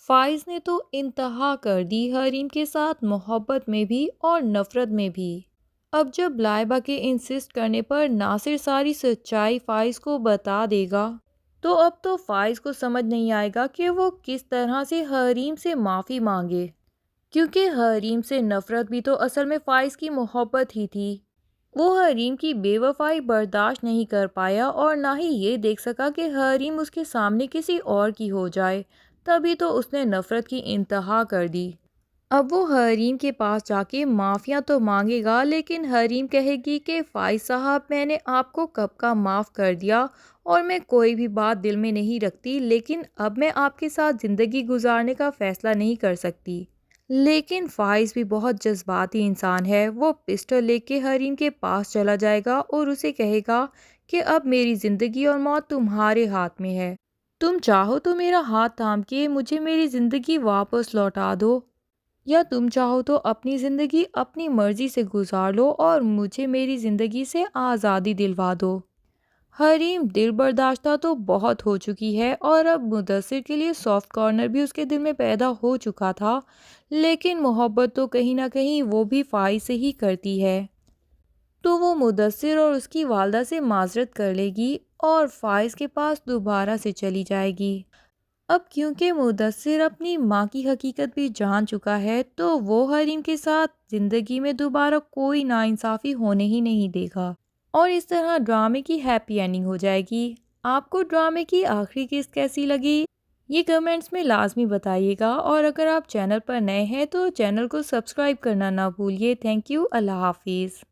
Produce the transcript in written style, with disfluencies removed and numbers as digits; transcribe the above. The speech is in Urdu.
فائز نے تو انتہا کر دی حریم کے ساتھ محبت میں بھی اور نفرت میں بھی۔ اب جب لائبہ کے انسسٹ کرنے پر ناصر ساری سچائی فائز کو بتا دے گا تو اب تو فائز کو سمجھ نہیں آئے گا کہ وہ کس طرح سے حریم سے معافی مانگے، کیونکہ حریم سے نفرت بھی تو اصل میں فائز کی محبت ہی تھی۔ وہ حریم کی بے وفائی برداشت نہیں کر پایا اور نہ ہی یہ دیکھ سکا کہ حریم اس کے سامنے کسی اور کی ہو جائے، تبھی تو اس نے نفرت کی انتہا کر دی۔ اب وہ حریم کے پاس جا کے معافیاں تو مانگے گا، لیکن حریم کہے گی کہ فائز صاحب میں نے آپ کو کب کا معاف کر دیا اور میں کوئی بھی بات دل میں نہیں رکھتی، لیکن اب میں آپ کے ساتھ زندگی گزارنے کا فیصلہ نہیں کر سکتی۔ لیکن فائز بھی بہت جذباتی انسان ہے، وہ پسٹل لے کے حریم کے پاس چلا جائے گا اور اسے کہے گا کہ اب میری زندگی اور موت تمہارے ہاتھ میں ہے، تم چاہو تو میرا ہاتھ تھام کے مجھے میری زندگی واپس لوٹا دو، یا تم چاہو تو اپنی زندگی اپنی مرضی سے گزار لو اور مجھے میری زندگی سے آزادی دلوا دو۔ حریم دل برداشتہ تو بہت ہو چکی ہے اور اب مدثر کے لیے سافٹ کارنر بھی اس کے دل میں پیدا ہو چکا تھا، لیکن محبت تو کہیں نہ کہیں وہ بھی فائز سے ہی کرتی ہے، تو وہ مدثر اور اس کی والدہ سے معذرت کر لے گی اور فائز کے پاس دوبارہ سے چلی جائے گی۔ اب کیونکہ مدثر اپنی ماں کی حقیقت بھی جان چکا ہے تو وہ حریم کے ساتھ زندگی میں دوبارہ کوئی ناانصافی ہونے ہی نہیں دے گا، اور اس طرح ڈرامے کی ہیپی اینڈنگ ہو جائے گی۔ آپ کو ڈرامے کی آخری قسط کیسی لگی یہ کمنٹس میں لازمی بتائیے گا، اور اگر آپ چینل پر نئے ہیں تو چینل کو سبسکرائب کرنا نہ بھولیے۔ تھینک یو، اللہ حافظ۔